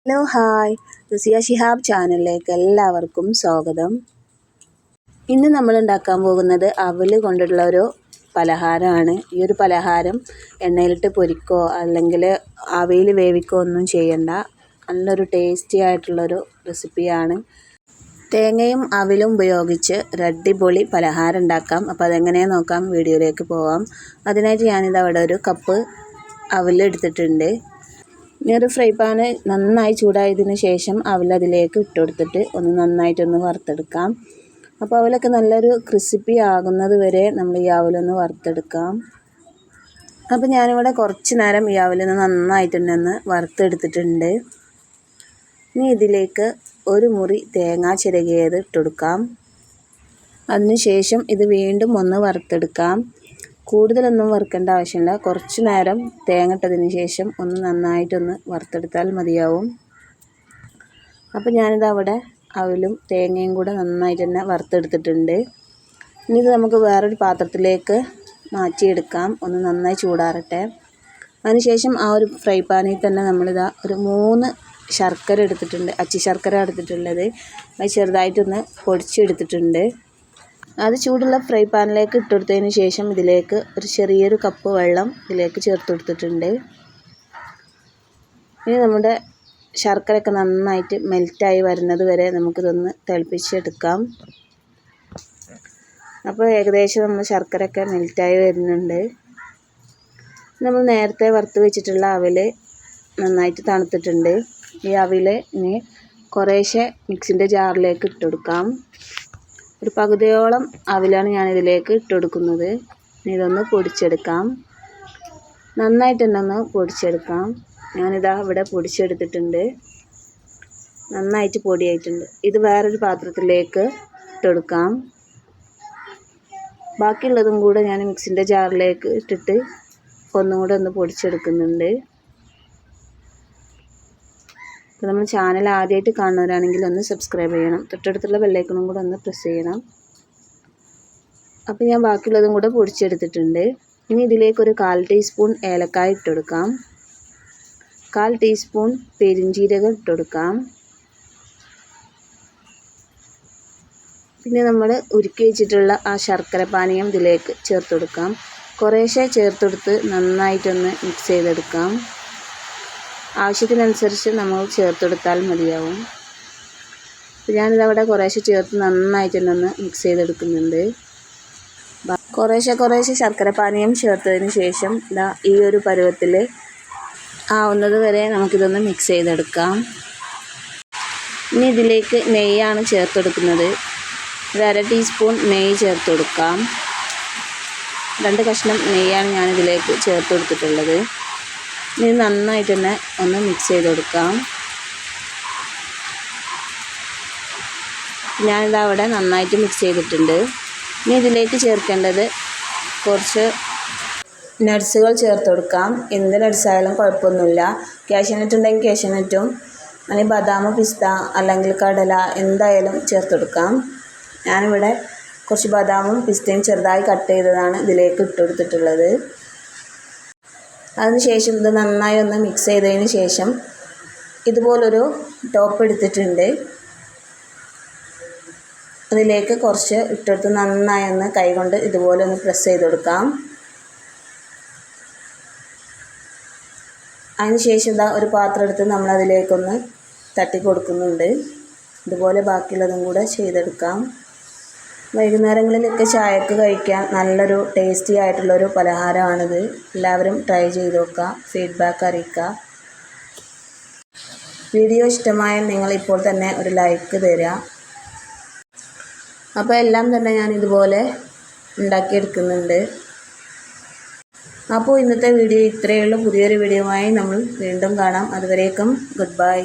Hello hi Rusiya Shihab ചാനലിലേക്ക് എല്ലാവർക്കും സ്വാഗതം. ഇന്ന് നമ്മൾ ഉണ്ടാക്കാൻ പോകുന്നത് അവൽ കൊണ്ടുള്ള ഒരു പലഹാരമാണ്. ഈ ഒരു പലഹാരം എണ്ണയിലിട്ട് പൊരിക്കോ അല്ലെങ്കിൽ ആവിയിൽ വേവിക്കോ ഒന്നും ചെയ്യണ്ട. നല്ലൊരു ടേസ്റ്റി ആയിട്ടുള്ളൊരു റെസിപ്പിയാണ്. തേങ്ങയും അവലും ഉപയോഗിച്ച് ഒരു അടിപൊളി പലഹാരം ഉണ്ടാക്കാം. അപ്പോൾ അതെങ്ങനെയാണെന്ന് നോക്കാം. വീഡിയോയിലേക്ക് പോവാം. അതിനായിട്ട് ഞാനിത് അവിടെ ഒരു കപ്പ് അവൽ എടുത്തിട്ടുണ്ട്. ഇനി ഒരു ഫ്രൈ പാന് നന്നായി ചൂടായതിന് ശേഷം അവലതിലേക്ക് ഇട്ട് കൊടുത്തിട്ട് നന്നായിട്ടൊന്ന് വറുത്തെടുക്കാം. അപ്പോൾ അവലൊക്കെ നല്ലൊരു ക്രിസ്പി ആകുന്നത് വരെ നമ്മൾ ഈ അവലൊന്ന് വറുത്തെടുക്കാം. അപ്പോൾ ഞാനിവിടെ കുറച്ച് നേരം ഈ അവലൊന്ന് നന്നായിട്ടൊന്ന് വറുത്തെടുത്തിട്ടുണ്ട്. ഇനി ഇതിലേക്ക് ഒരു മുറി തേങ്ങ ചിരകിയത് ഇട്ട് കൊടുക്കാം. അതിനുശേഷം ഇത് വീണ്ടും ഒന്ന് വറുത്തെടുക്കാം. കൂടുതലൊന്നും വറുക്കേണ്ട ആവശ്യമില്ല. കുറച്ച് നേരം തേങ്ങ ഇട്ടതിന് ശേഷം നന്നായിട്ടൊന്ന് വറുത്തെടുത്താൽ മതിയാവും. അപ്പോൾ ഞാനിത് അവിടെ അവലും തേങ്ങയും കൂടെ നന്നായിട്ട് തന്നെ വറുത്തെടുത്തിട്ടുണ്ട്. ഇനി ഇത് നമുക്ക് വേറൊരു പാത്രത്തിലേക്ക് മാറ്റിയെടുക്കാം. നന്നായി ചൂടാറട്ടെ. അതിനുശേഷം ആ ഒരു ഫ്രൈ പാനിൽ തന്നെ നമ്മളിതാ ഒരു 3 ശർക്കര എടുത്തിട്ടുണ്ട്. അച്ചി ശർക്കര എടുത്തിട്ടുള്ളത്. അത് ചെറുതായിട്ടൊന്ന് പൊടിച്ചെടുത്തിട്ടുണ്ട്. അത് ചൂടുള്ള ഫ്രൈ പാനിലേക്ക് ഇട്ട് കൊടുത്തതിന് ശേഷം ഇതിലേക്ക് ഒരു ചെറിയൊരു കപ്പ് വെള്ളം ഇതിലേക്ക് ചേർത്ത് കൊടുത്തിട്ടുണ്ട്. ഇനി നമ്മുടെ ശർക്കരയൊക്കെ നന്നായിട്ട് മെൽറ്റായി വരുന്നത് വരെ നമുക്കിതൊന്ന് തിളപ്പിച്ചെടുക്കാം. അപ്പോൾ ഏകദേശം നമ്മൾ ശർക്കരയൊക്കെ മെൽറ്റായി വരുന്നുണ്ട്. നമ്മൾ നേരത്തെ വറുത്ത് വെച്ചിട്ടുള്ള അവൽ നന്നായിട്ട് തണുത്തിട്ടുണ്ട്. ഈ അവൽ ഇനി കുറേശ്ശെ മിക്സിൻ്റെ ജാറിലേക്ക് ഇട്ട് കൊടുക്കാം. ഒരു പകുതിയോളം അവലാണ് ഞാനിതിലേക്ക് ഇട്ട് കൊടുക്കുന്നത്. ഇതൊന്ന് പൊടിച്ചെടുക്കാം. നന്നായിട്ട് തന്നെ ഒന്ന് പൊടിച്ചെടുക്കാം. ഞാനിതാ ഇവിടെ പൊടിച്ചെടുത്തിട്ടുണ്ട്. നന്നായിട്ട് പൊടിയായിട്ടുണ്ട്. ഇത് വേറൊരു പാത്രത്തിലേക്ക് ഇട്ട് കൊടുക്കാം. ബാക്കിയുള്ളതും കൂടെ ഞാൻ മിക്സിൻ്റെ ജാറിലേക്ക് ഇട്ടിട്ട് ഒന്നുകൂടെ ഒന്ന് പൊടിച്ചെടുക്കുന്നുണ്ട്. അപ്പോൾ നമ്മൾ ചാനൽ ആദ്യമായിട്ട് കാണുന്നവരാണെങ്കിൽ ഒന്ന് സബ്സ്ക്രൈബ് ചെയ്യണം. തൊട്ടടുത്തുള്ള ബെല്ലൈക്കണും കൂടെ ഒന്ന് പ്രസ് ചെയ്യണം. അപ്പോൾ ഞാൻ ബാക്കിയുള്ളതും കൂടെ പൊടിച്ചെടുത്തിട്ടുണ്ട്. ഇനി ഇതിലേക്ക് ഒരു 1/4 ടീസ്പൂൺ ഏലക്കായ ഇട്ട് കൊടുക്കാം. 1/4 ടീസ്പൂൺ പെരിഞ്ജീരകം ഇട്ട് കൊടുക്കാം. പിന്നെ നമ്മൾ ഉരുക്കി വെച്ചിട്ടുള്ള ആ ശർക്കര പാനീയം ഇതിലേക്ക് ചേർത്ത് കൊടുക്കാം. കുറേശ്ശെ ചേർത്തെടുത്ത് നന്നായിട്ടൊന്ന് മിക്സ് ചെയ്തെടുക്കാം. ആവശ്യത്തിനനുസരിച്ച് നമ്മൾ ചേർത്തെടുത്താൽ മതിയാവും. അപ്പോൾ ഞാനിതവിടെ കുറേശ്ശെ ചേർത്ത് നന്നായിട്ടൊന്ന് മിക്സ് ചെയ്തെടുക്കുന്നുണ്ട്. കുറേശ്ശെ ശർക്കര പാനീയം ചേർത്തതിന് ശേഷം ഈ ഒരു പരുവത്തിൽ ആവുന്നത് വരെ നമുക്കിതൊന്ന് മിക്സ് ചെയ്തെടുക്കാം. ഇനി ഇതിലേക്ക് നെയ്യാണ് ചേർത്തെടുക്കുന്നത്. ഒരു 1/2 ടീസ്പൂൺ നെയ്യ് ചേർത്ത് കൊടുക്കാം. 2 കഷ്ണം നെയ്യാണ് ഞാനിതിലേക്ക് ചേർത്ത് കൊടുത്തിട്ടുള്ളത്. ഇത് നന്നായിട്ട് തന്നെ ഒന്ന് മിക്സ് ചെയ്ത് കൊടുക്കാം. ഞാനിത് അവിടെ നന്നായിട്ട് മിക്സ് ചെയ്തിട്ടുണ്ട്. ഇനി ഇതിലേക്ക് ചേർക്കേണ്ടത് കുറച്ച് നട്ട്സുകൾ ചേർത്ത് കൊടുക്കാം. എന്ത് നട്ട്സായാലും കുഴപ്പമൊന്നുമില്ല. കാഷ്യൂനട്ട് ഉണ്ടെങ്കിൽ കാഷ്യൂനട്ടും അല്ലെങ്കിൽ ബദാം, പിസ്ത അല്ലെങ്കിൽ കടല എന്തായാലും ചേർത്ത് കൊടുക്കാം. ഞാനിവിടെ കുറച്ച് ബദാമും പിസ്തയും ചെറുതായി കട്ട് ചെയ്തതാണ് ഇതിലേക്ക് ഇട്ട് കൊടുത്തിട്ടുള്ളത്. അതിനുശേഷം ഇത് നന്നായി ഒന്ന് മിക്സ് ചെയ്തതിന് ശേഷം ഇതുപോലൊരു ടോപ്പ് എടുത്തിട്ടുണ്ട്. അതിലേക്ക് കുറച്ച് ഇട്ടെടുത്ത് നന്നായി ഒന്ന് കൈകൊണ്ട് ഇതുപോലെ ഒന്ന് പ്രസ് ചെയ്ത് കൊടുക്കാം. അതിനുശേഷം ഇതാ ഒരു പാത്രം എടുത്ത് നമ്മളതിലേക്കൊന്ന് തട്ടി കൊടുക്കുന്നുണ്ട്. ഇതുപോലെ ബാക്കിയുള്ളതും കൂടെ ചെയ്തെടുക്കാം. വൈകുന്നേരങ്ങളിലൊക്കെ ചായക്ക് കഴിക്കാൻ നല്ലൊരു ടേസ്റ്റി ആയിട്ടുള്ളൊരു പലഹാരമാണിത്. എല്ലാവരും ട്രൈ ചെയ്ത് നോക്കുക. ഫീഡ്ബാക്ക് അറിയിക്കുക. വീഡിയോ ഇഷ്ടമായാൽ നിങ്ങൾ ഇപ്പോൾ തന്നെ ഒരു ലൈക്ക് തരിക. അപ്പോൾ എല്ലാം തന്നെ ഞാൻ ഇതുപോലെ ഉണ്ടാക്കിയെടുക്കുന്നുണ്ട്. അപ്പോൾ ഇന്നത്തെ വീഡിയോ ഇത്രയേ ഉള്ളൂ. പുതിയൊരു വീഡിയോയുമായി നമ്മൾ വീണ്ടും കാണാം. അതുവരേക്കും ഗുഡ് ബൈ.